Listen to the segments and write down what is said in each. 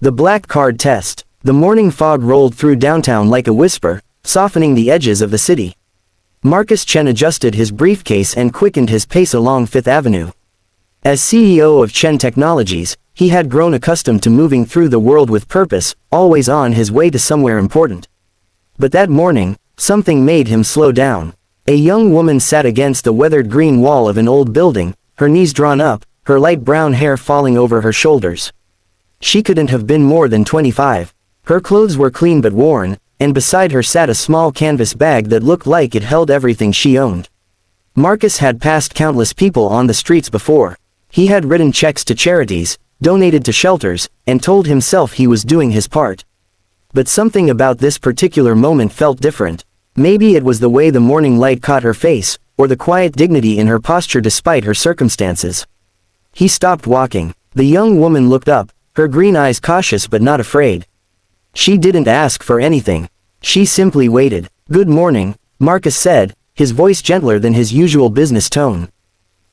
The black card test. The morning fog rolled through downtown like a whisper, softening the edges of the city. Marcus Chen adjusted his briefcase and quickened his pace along Fifth Avenue. As CEO of Chen Technologies, he had grown accustomed to moving through the world with purpose, always on his way to somewhere important. But that morning, something made him slow down. A young woman sat against the weathered green wall of an old building, her knees drawn up, her light brown hair falling over her shoulders. She couldn't have been more than 25. Her clothes were clean but worn, and beside her sat a small canvas bag that looked like it held everything she owned. Marcus had passed countless people on the streets before. He had written checks to charities, donated to shelters, and told himself he was doing his part. But something about this particular moment felt different. Maybe it was the way the morning light caught her face, or the quiet dignity in her posture despite her circumstances. He stopped walking. The young woman looked up, her green eyes cautious but not afraid. She didn't ask for anything. She simply waited. "Good morning," Marcus said, his voice gentler than his usual business tone.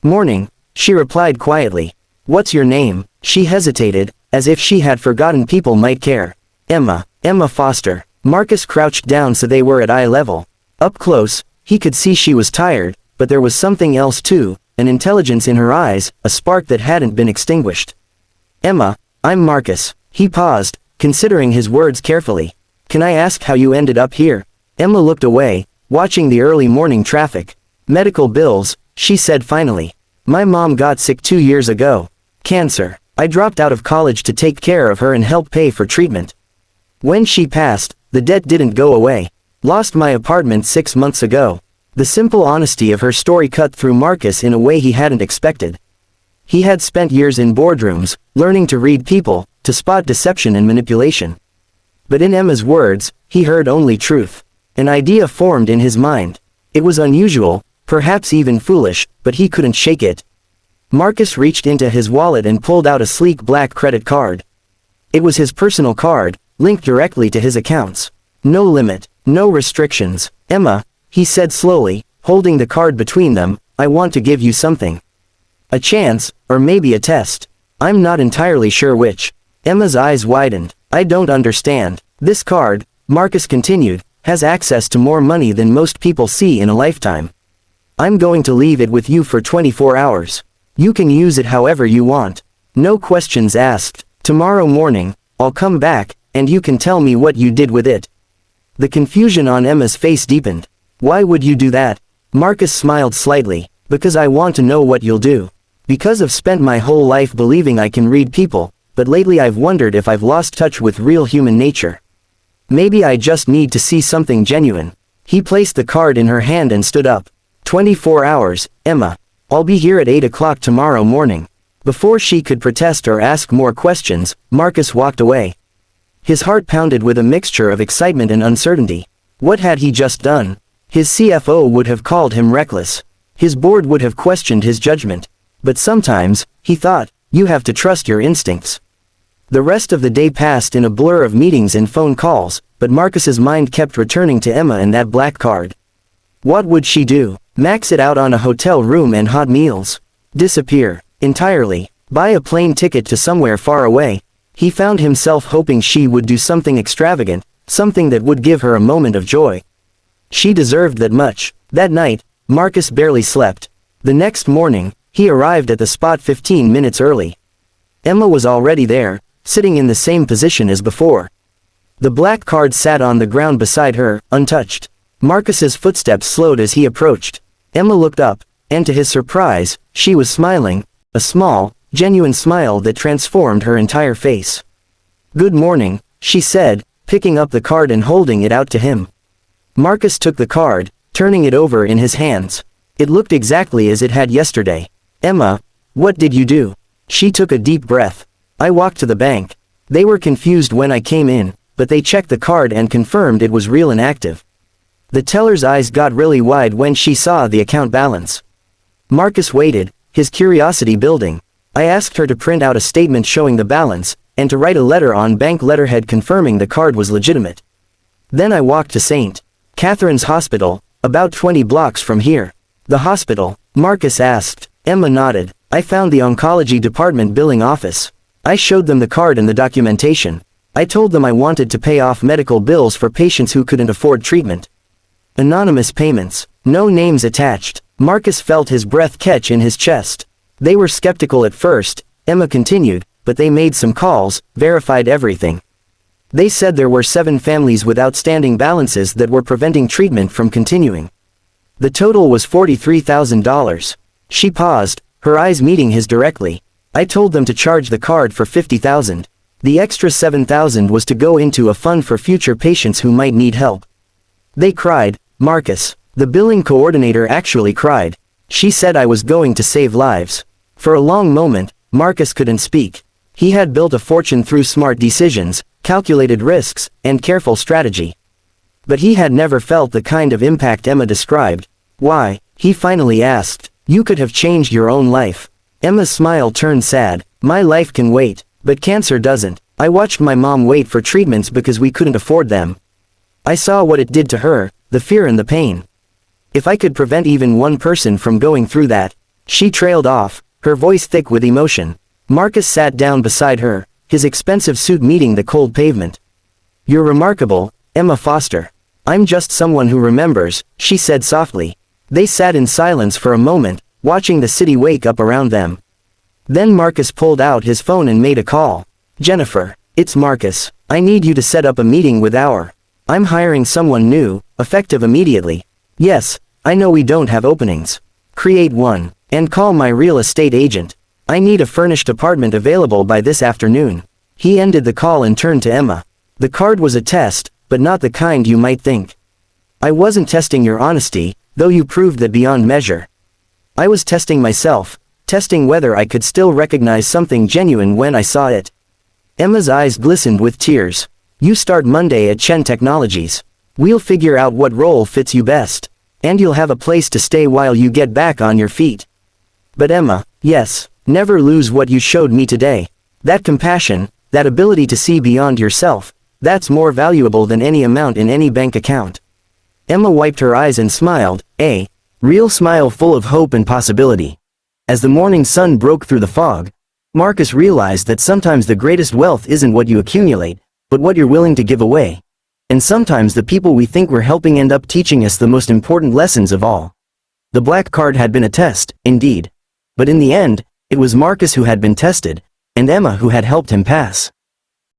"Morning," she replied quietly. "What's your name?" She hesitated, as if she had forgotten people might care. Emma Foster." Marcus crouched down so they were at eye level. Up close, he could see she was tired, but there was something else too, an intelligence in her eyes, a spark that hadn't been extinguished. "Emma, I'm Marcus." He paused, considering his words carefully. "Can I ask how you ended up here?" Emma looked away, watching the early morning traffic. "Medical bills," she said finally. "My mom got sick 2 years ago. Cancer. I dropped out of college to take care of her and help pay for treatment. When she passed, the debt didn't go away. Lost my apartment 6 months ago." The simple honesty of her story cut through Marcus in a way he hadn't expected. He had spent years in boardrooms, learning to read people, to spot deception and manipulation. But in Emma's words, he heard only truth. An idea formed in his mind. It was unusual, perhaps even foolish, but he couldn't shake it. Marcus reached into his wallet and pulled out a sleek black credit card. It was his personal card, linked directly to his accounts. No limit, no restrictions. "Emma," he said slowly, holding the card between them, "I want to give you something. A chance, or maybe a test. I'm not entirely sure which." Emma's eyes widened. "I don't understand." "This card," Marcus continued, "has access to more money than most people see in a lifetime. I'm going to leave it with you for 24 hours. You can use it however you want. No questions asked. Tomorrow morning, I'll come back, and you can tell me what you did with it." The confusion on Emma's face deepened. "Why would you do that?" Marcus smiled slightly. "Because I want to know what you'll do. Because I've spent my whole life believing I can read people, but lately I've wondered if I've lost touch with real human nature. Maybe I just need to see something genuine." He placed the card in her hand and stood up. 24 hours, Emma. I'll be here at 8 o'clock tomorrow morning." Before she could protest or ask more questions, Marcus walked away. His heart pounded with a mixture of excitement and uncertainty. What had he just done? His CFO would have called him reckless. His board would have questioned his judgment. But sometimes, he thought, you have to trust your instincts. The rest of the day passed in a blur of meetings and phone calls, but Marcus's mind kept returning to Emma and that black card. What would she do? Max it out on a hotel room and hot meals? Disappear entirely? Buy a plane ticket to somewhere far away? He found himself hoping she would do something extravagant, something that would give her a moment of joy. She deserved that much. That night, Marcus barely slept. The next morning, he arrived at the spot 15 minutes early. Emma was already there, sitting in the same position as before. The black card sat on the ground beside her, untouched. Marcus's footsteps slowed as he approached. Emma looked up, and to his surprise, she was smiling, a small, genuine smile that transformed her entire face. "Good morning," she said, picking up the card and holding it out to him. Marcus took the card, turning it over in his hands. It looked exactly as it had yesterday. "Emma, what did you do?" She took a deep breath. "I walked to the bank. They were confused when I came in, but they checked the card and confirmed it was real and active." The teller's eyes got really wide when she saw the account balance. Marcus waited, his curiosity building. "I asked her to print out a statement showing the balance, and to write a letter on bank letterhead confirming the card was legitimate. Then I walked to St. Catherine's Hospital, about 20 blocks from here." "The hospital?" Marcus asked. Emma nodded. "I found the oncology department billing office. I showed them the card and the documentation. I told them I wanted to pay off medical bills for patients who couldn't afford treatment. Anonymous payments. No names attached. Marcus felt his breath catch in his chest. They were skeptical at first, Emma continued, but they made some calls, verified everything. They said there were 7 families with outstanding balances that were preventing treatment from continuing. The total was $43,000. She paused, her eyes meeting his directly. I told them to charge the card for $50,000. The extra $7,000 was to go into a fund for future patients who might need help. They cried, Marcus. The billing coordinator actually cried. She said I was going to save lives. For a long moment, Marcus couldn't speak. He had built a fortune through smart decisions, calculated risks, and careful strategy. But he had never felt the kind of impact Emma described. Why? He finally asked. You could have changed your own life. Emma's smile turned sad. My life can wait, but cancer doesn't. I watched my mom wait for treatments because we couldn't afford them. I saw what it did to her, the fear and the pain. If I could prevent even one person from going through that. She trailed off, her voice thick with emotion. Marcus sat down beside her, his expensive suit meeting the cold pavement. You're remarkable, Emma Foster. I'm just someone who remembers, she said softly. They sat in silence for a moment, watching the city wake up around them. Then Marcus pulled out his phone and made a call. Jennifer, it's Marcus. I need you to set up a meeting with I'm hiring someone new, effective immediately. Yes, I know we don't have openings. Create one, and call my real estate agent. I need a furnished apartment available by this afternoon. He ended the call and turned to Emma. The card was a test, but not the kind you might think. I wasn't testing your honesty, though you proved that beyond measure. I was testing myself, testing whether I could still recognize something genuine when I saw it. Emma's eyes glistened with tears. You start Monday at Chen Technologies. We'll figure out what role fits you best. And you'll have a place to stay while you get back on your feet. But Emma, yes, never lose what you showed me today. That compassion, that ability to see beyond yourself, that's more valuable than any amount in any bank account. Emma wiped her eyes and smiled, a real smile full of hope and possibility. As the morning sun broke through the fog, Marcus realized that sometimes the greatest wealth isn't what you accumulate, but what you're willing to give away. And sometimes the people we think we're helping end up teaching us the most important lessons of all. The black card had been a test, indeed. But in the end, it was Marcus who had been tested, and Emma who had helped him pass.